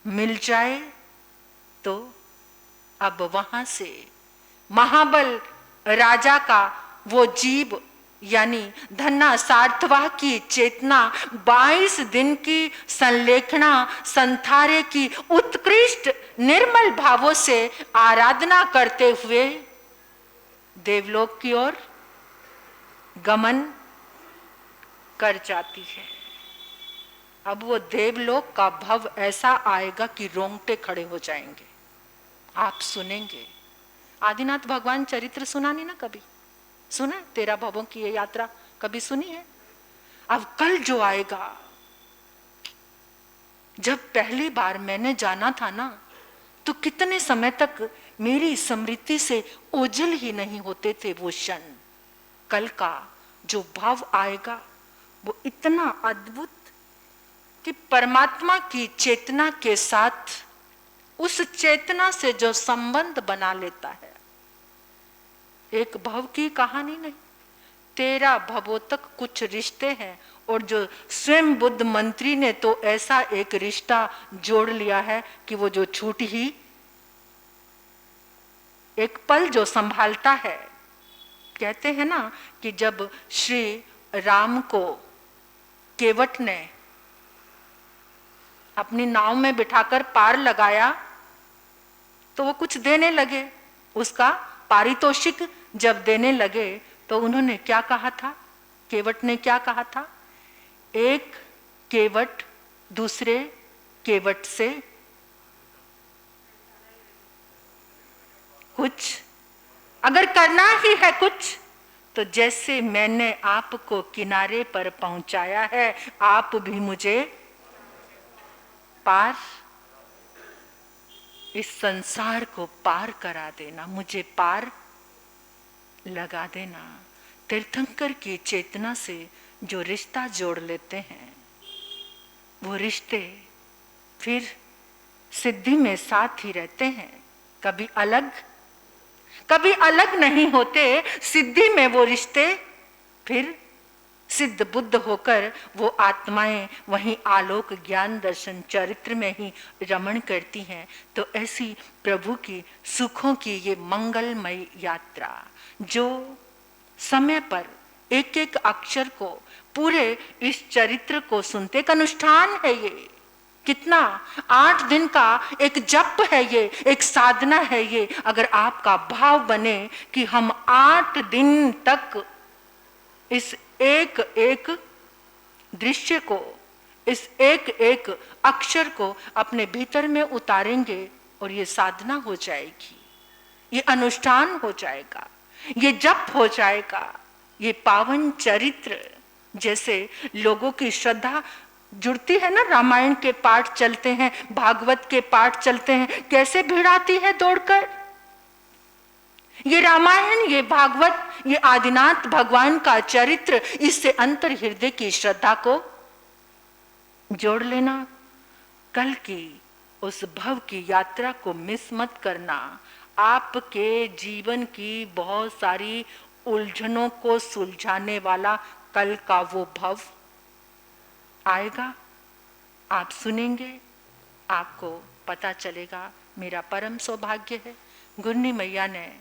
मिल जाए तो अब वहां से महाबल राजा का वो जीव यानी धन्ना सार्थवा की चेतना 22 दिन की संलेखना संथारे की उत्कृष्ट निर्मल भावों से आराधना करते हुए देवलोक की ओर गमन कर जाती है। अब वो देवलोक का भव ऐसा आएगा कि रोंगटे खड़े हो जाएंगे। आप सुनेंगे। आदिनाथ भगवान चरित्र सुना नहीं ना कभी? सुना 13 भवों की ये यात्रा कभी सुनी है? अब कल जो आएगा, जब पहली बार मैंने जाना था ना, तो कितने समय तक मेरी स्मृति से ओझल ही नहीं होते थे वो क्षण। कल का जो भाव आएगा वो इतना अद्भुत कि परमात्मा की चेतना के साथ उस चेतना से जो संबंध बना लेता है, एक भव की कहानी नहीं, 13 भवों तक कुछ रिश्ते हैं। और जो स्वयं बुद्ध मंत्री ने तो ऐसा एक रिश्ता जोड़ लिया है कि वो जो छूट ही एक पल जो संभालता है। कहते हैं ना कि जब श्री राम को केवट ने अपनी नाव में बिठाकर पार लगाया तो वो कुछ देने लगे, उसका पारितोषिक जब देने लगे तो उन्होंने क्या कहा था, केवट ने क्या कहा था, एक केवट दूसरे केवट से कुछ अगर करना ही है कुछ तो जैसे मैंने आपको किनारे पर पहुंचाया है आप भी मुझे पार, इस संसार को पार करा देना, मुझे पार लगा देना। तीर्थंकर की चेतना से जो रिश्ता जोड़ लेते हैं वो रिश्ते फिर सिद्धि में साथ ही रहते हैं, कभी अलग नहीं होते। सिद्धि में वो रिश्ते फिर सिद्ध बुद्ध होकर वो आत्माएं वहीं आलोक ज्ञान दर्शन चरित्र में ही रमण करती हैं। तो ऐसी प्रभु की सुखों की ये मंगलमय यात्रा जो समय पर एक एक अक्षर को पूरे इस चरित्र को सुनते, एक अनुष्ठान है ये, कितना 8 दिन का एक जप है ये, एक साधना है ये। अगर आपका भाव बने कि हम 8 दिन तक इस एक एक दृश्य को, इस एक एक अक्षर को अपने भीतर में उतारेंगे और ये साधना हो जाएगी, ये अनुष्ठान हो जाएगा, ये जप हो जाएगा, ये पावन चरित्र जैसे लोगों की श्रद्धा जुड़ती है ना। रामायण के पाठ चलते हैं, भागवत के पाठ चलते हैं, कैसे भीड़ आती है दौड़कर। ये रामायण, ये भागवत, ये आदिनाथ भगवान का चरित्र, इससे अंतर हृदय की श्रद्धा को जोड़ लेना। कल की उस भव की यात्रा को मिस मत करना। आपके जीवन की बहुत सारी उलझनों को सुलझाने वाला कल का वो भव आएगा। आप सुनेंगे, आपको पता चलेगा। मेरा परम सौभाग्य है, गुरनी मैया ने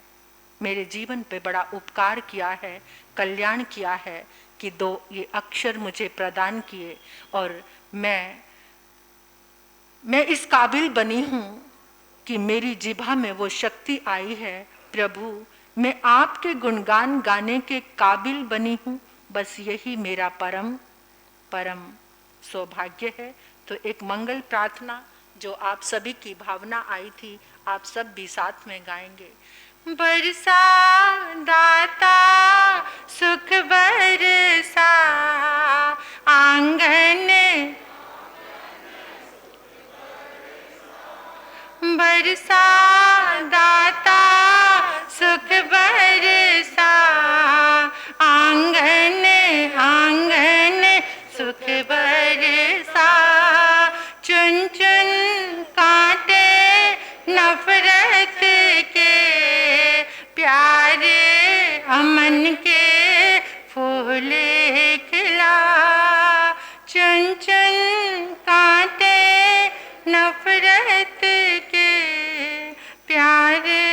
मेरे जीवन पे बड़ा उपकार किया है, कल्याण किया है कि 2 ये अक्षर मुझे प्रदान किए और मैं इस काबिल बनी हूँ कि मेरी जिह्वा में वो शक्ति आई है। प्रभु, मैं आपके गुणगान गाने के काबिल बनी हूँ, बस यही मेरा परम सौभाग्य है। तो एक मंगल प्रार्थना जो आप सभी की भावना आई थी, आप सब भी साथ में गाएंगे। बरसा दाता सुख बरसा आंगन, बरसा दाता सुख बरसा आंगन आंगन सुख बरसा, चुन चुन कांटे नफरत के प्यारे अमन के फूल खिला, चुन चुन कांटे नफरत के प्यारे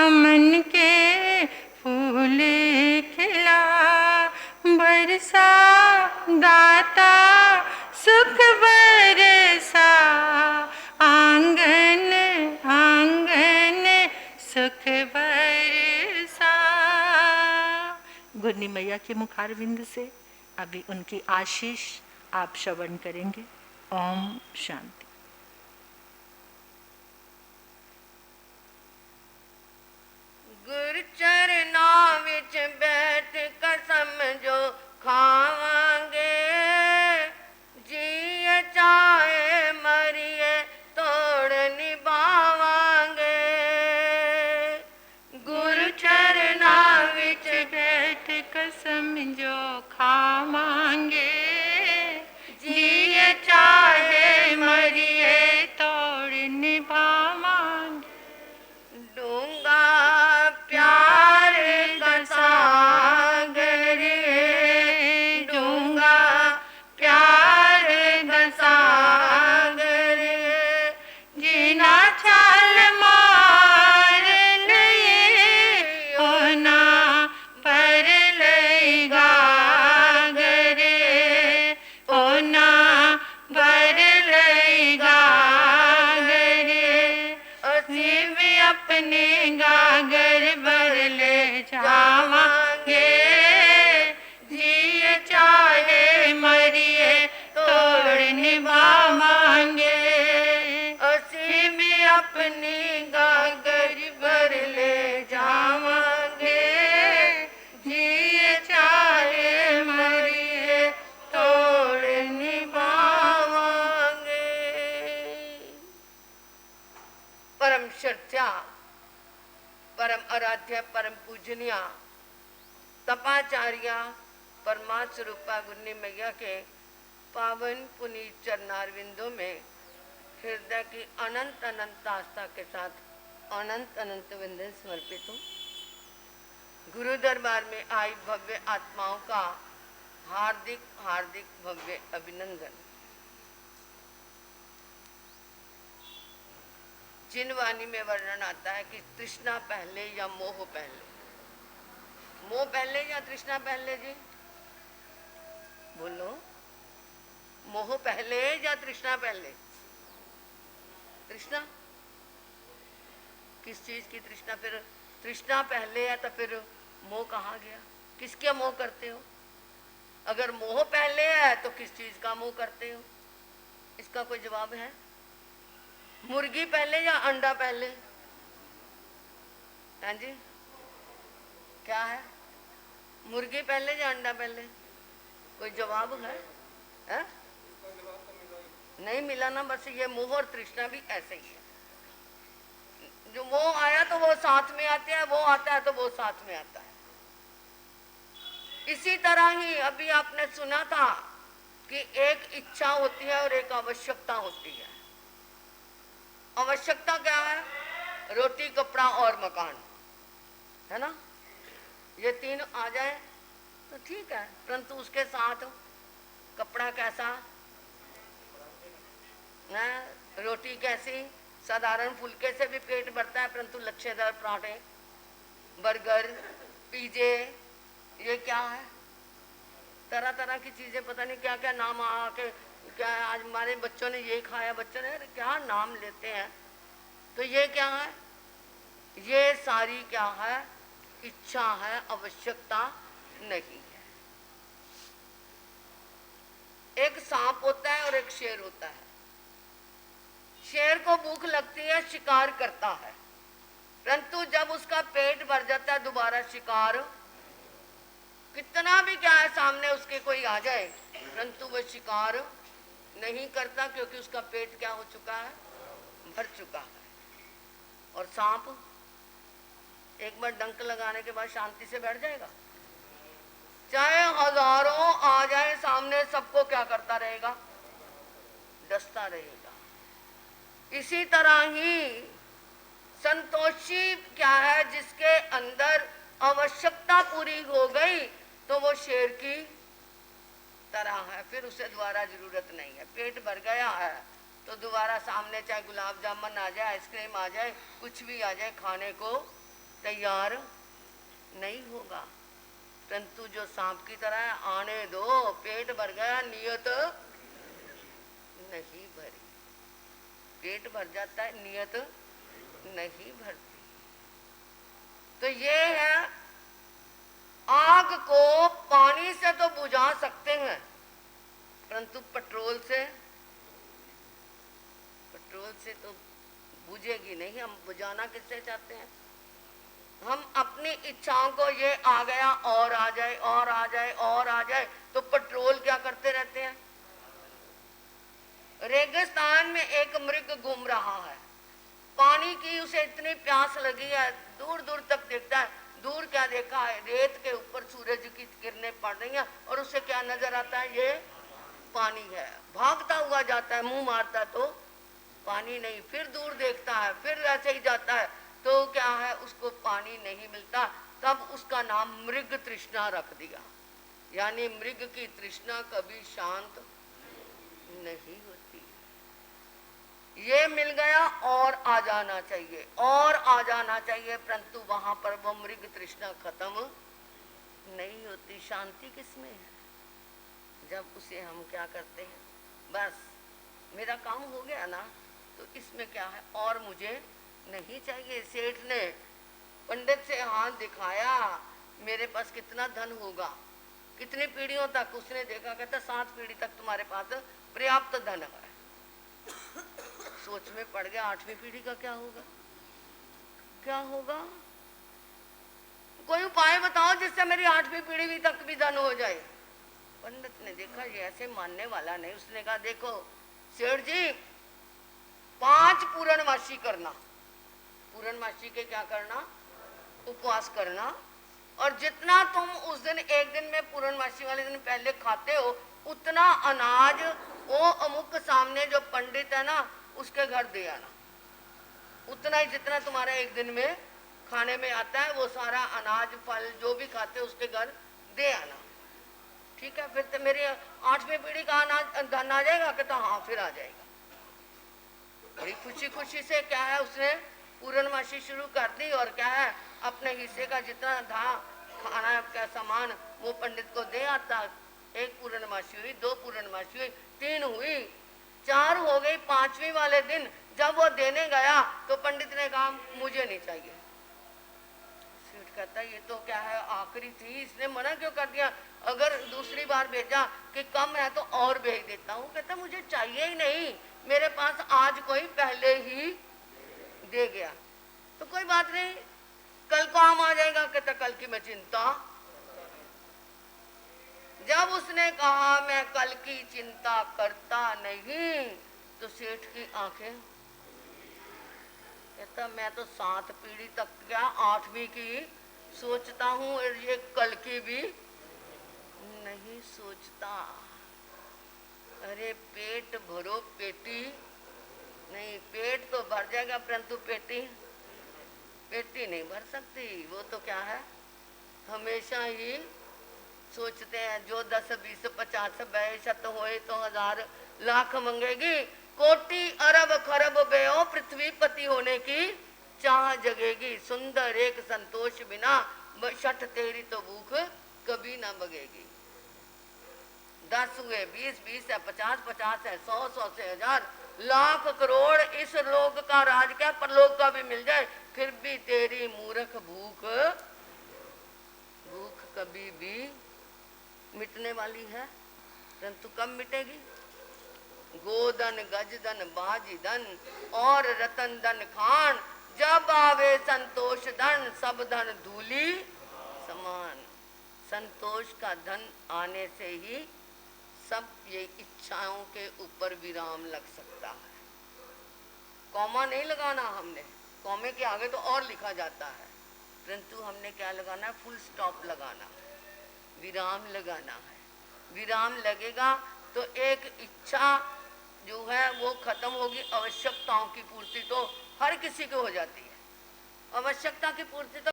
अमन के फूल खिला, बरसा दाता सुख बरसा आंगन आंगन सुख बरसा। गुरनी मैया के मुखारविंद से अभी उनकी आशीष आप श्रवण करेंगे। ओम शांति। गुर चरनां विच बैठ कसम जो खावांगे, जिए चाहे मरिए तोड़ निभावांगे। गुरु चरनां विच बैठ कसम जो खावांगे, जिए चाहे मरिए तोड़ निभावांगे। डूंगा प्यार का सागर है, अपनी गागर भर ले जावांगे, जिए चाहे मरिए तोड़ निभावांगे। परम श्रद्धा, परम आराध्य, परम पूजनीय तपाचार्या परमात्मा स्वरूपा गुरनी मैया के पावन पुनीत चरणारविंदों में हृदय की अनंत अनंत आस्था के साथ अनंत अनंत वंदन समर्पित हूँ। गुरु दरबार में आई भव्य आत्माओं का हार्दिक हार्दिक भव्य अभिनंदन। जिन वाणी में वर्णन आता है कि तृष्णा पहले या मोह पहले, मोह पहले या तृष्णा पहले? जी बोलो, मोह पहले या तृष्णा पहले? तृष्णा किस चीज की तृष्णा? फिर तृष्णा पहले है तो फिर मोह कहाँ गया? किसके मोह करते हो? अगर मोह पहले है तो किस चीज का मोह करते हो? इसका कोई जवाब है? मुर्गी पहले या अंडा पहले? हाँ जी, क्या है? मुर्गी पहले या अंडा पहले? कोई जवाब है? नहीं मिला ना। बस ये मोह और तृष्णा भी ऐसे ही है। जो मोह आया तो वो साथ में आते हैं, वो आता है तो वो साथ में आता है। इसी तरह ही अभी आपने सुना था कि एक इच्छा होती है और एक आवश्यकता होती है। आवश्यकता क्या है? रोटी, कपड़ा और मकान, है ना? ये तीन आ जाए तो ठीक है, परंतु उसके साथ कपड़ा कैसा है, रोटी कैसी? साधारण फुल्के से भी पेट भरता है, परंतु लच्छेदार पराठे, बर्गर, पिज्जे, ये क्या है? तरह तरह की चीजें, पता नहीं क्या क्या नाम आके, क्या आज हमारे बच्चों ने ये खाया, बच्चों ने क्या नाम लेते हैं। तो ये क्या है? ये सारी क्या है? इच्छा है, आवश्यकता नहीं है। एक सांप होता है और एक शेर होता है। शेर को भूख लगती है, शिकार करता है, परंतु जब उसका पेट भर जाता है दोबारा शिकार, कितना भी क्या है सामने उसके कोई आ जाए, परंतु वह शिकार नहीं करता, क्योंकि उसका पेट क्या हो चुका है? भर चुका है। और सांप एक बार डंक लगाने के बाद शांति से बैठ जाएगा? चाहे हजारों आ जाए सामने, सबको क्या करता रहेगा? डसता रहेगा। इसी तरह ही संतोषी क्या है? जिसके अंदर आवश्यकता पूरी हो गई तो वो शेर की तरह है, फिर उसे दोबारा जरूरत नहीं है। पेट भर गया है तो दोबारा सामने चाहे गुलाब जामुन आ जाए, आइसक्रीम आ जाए, कुछ भी आ जाए, खाने को तैयार नहीं होगा। परंतु जो सांप की तरह है, आने दो, पेट भर गया, नियत नहीं भरी। पेट भर जाता है, नियत नहीं भरती। तो ये है, आग को पानी से तो बुझा सकते हैं, परंतु पेट्रोल से तो बुझेगी नहीं। हम बुझाना किससे चाहते हैं? हम अपनी इच्छाओं को, ये आ गया और आ जाए और आ जाए और आ जाए, तो पेट्रोल क्या करते रहते हैं? रेगिस्तान में एक मृग घूम रहा है, पानी की उसे इतनी प्यास लगी है, दूर दूर तक देखता है, दूर क्या देखा है? रेत के ऊपर सूरज की किरणें पड़ रही हैं और उसे क्या नजर आता है? ये पानी है। भागता हुआ जाता है, मुंह मारता है तो पानी नहीं, फिर दूर देखता है, फिर ऐसे ही जाता है तो क्या है? उसको पानी नहीं मिलता। तब उसका नाम मृग तृष्णा रख दिया। यानी मृग की तृष्णा कभी शांत नहीं होती। ये मिल गया और आ जाना चाहिए, और आ जाना चाहिए, परंतु वहां पर वो मृग तृष्णा खत्म नहीं होती। शांति किसमें है? जब उसे हम क्या करते हैं? बस मेरा काम हो गया ना, तो इसमें क्या है? और मुझे नहीं चाहिए। सेठ ने पंडित से हाथ दिखाया, मेरे पास कितना धन होगा, कितनी पीढ़ियों तक? उसने देखा, कहता 7 पीढ़ी तक तुम्हारे पास पर्याप्त धन है। सोच में पड़ गया, 8वीं पीढ़ी का क्या होगा, क्या होगा? कोई उपाय बताओ जिससे मेरी 8वीं पीढ़ी तक भी धन हो जाए। पंडित ने देखा ये ऐसे मानने वाला नहीं, उसने कहा देखो सेठ जी, 5 पूर्णमासी करना। पूर्णमासी के क्या करना? उपवास करना। और जितना तुम उस दिन एक दिन में पूर्णमासी वाले दिन पहले खाते हो, उतना अनाज वो अमुक सामने जो पंडित है ना उसके घर दे आना। उतना ही जितना तुम्हारा एक दिन में खाने में आता है, वो सारा अनाज फल जो भी खाते हो उसके घर दे आना। ठीक है, फिर तो मेरी 8वीं पीढ़ी का अनाज धन आ जाएगा। कहता हाँ फिर आ जाएगा। बड़ी खुशी खुशी से क्या है उसने पूर्णमासी शुरू कर दी, और क्या है अपने हिस्से का जितना था खाना का सामान वो पंडित को दे आता। 1 पूर्णमासी हुई, 2 पूर्णमासी हुई, 3 हुई, 4 हो गई। 5वीं वाले दिन जब वो देने गया तो पंडित ने कहा मुझे नहीं चाहिए। सेठ कहता ये तो क्या है आखिरी थी, इसने मना क्यों कर दिया? अगर दूसरी बार भेजा कि कम है तो और भेज देता हूँ। कहता मुझे चाहिए ही नहीं, मेरे पास आज कोई पहले ही दे गया। तो कोई बात नहीं, कल को आम आ जाएगा। कहता कल की मैं चिंता। जब उसने कहा मैं कल की चिंता करता नहीं, तो सेठ की आंखें, कहता मैं तो 7 पीढ़ी तक क्या 8वीं की सोचता हूँ, और ये कल की भी नहीं सोचता। अरे पेट भरो पेटी नहीं, पेट तो भर जाएगा परंतु पेटी नहीं भर सकती। वो तो क्या है हमेशा ही सोचते हैं, जो 10 20 50 बेशत होए तो 1000 लाख मंगेगी, कोटि अरब खरब बेओ पृथ्वी पति होने की चाह जगेगी। सुंदर एक संतोष बिना शठ तेरी तो भूख कभी ना बगेगी। 10 हुए 20 20 है 50 50 है 100 100 से 1000 लाख करोड़, इस लोक का राज क्या परलोक का भी मिल जाए, फिर भी तेरी मूर्ख भूख कभी भी मिटने वाली है, परंतु कब मिटेगी? गोधन गजधन बाजी धन और रतन धन खान, जब आवे संतोष धन सब धन धूली समान। संतोष का धन आने से ही सब ये इच्छाओं के ऊपर विराम लग सकता है। कॉमा नहीं लगाना हमने, कॉमे के आगे तो और लिखा जाता है, परंतु हमने क्या लगाना है? फुल स्टॉप लगाना है, विराम लगाना है। विराम लगेगा तो एक इच्छा जो है वो खत्म होगी। आवश्यकताओं की पूर्ति तो हर किसी को हो जाती है, आवश्यकता की पूर्ति तो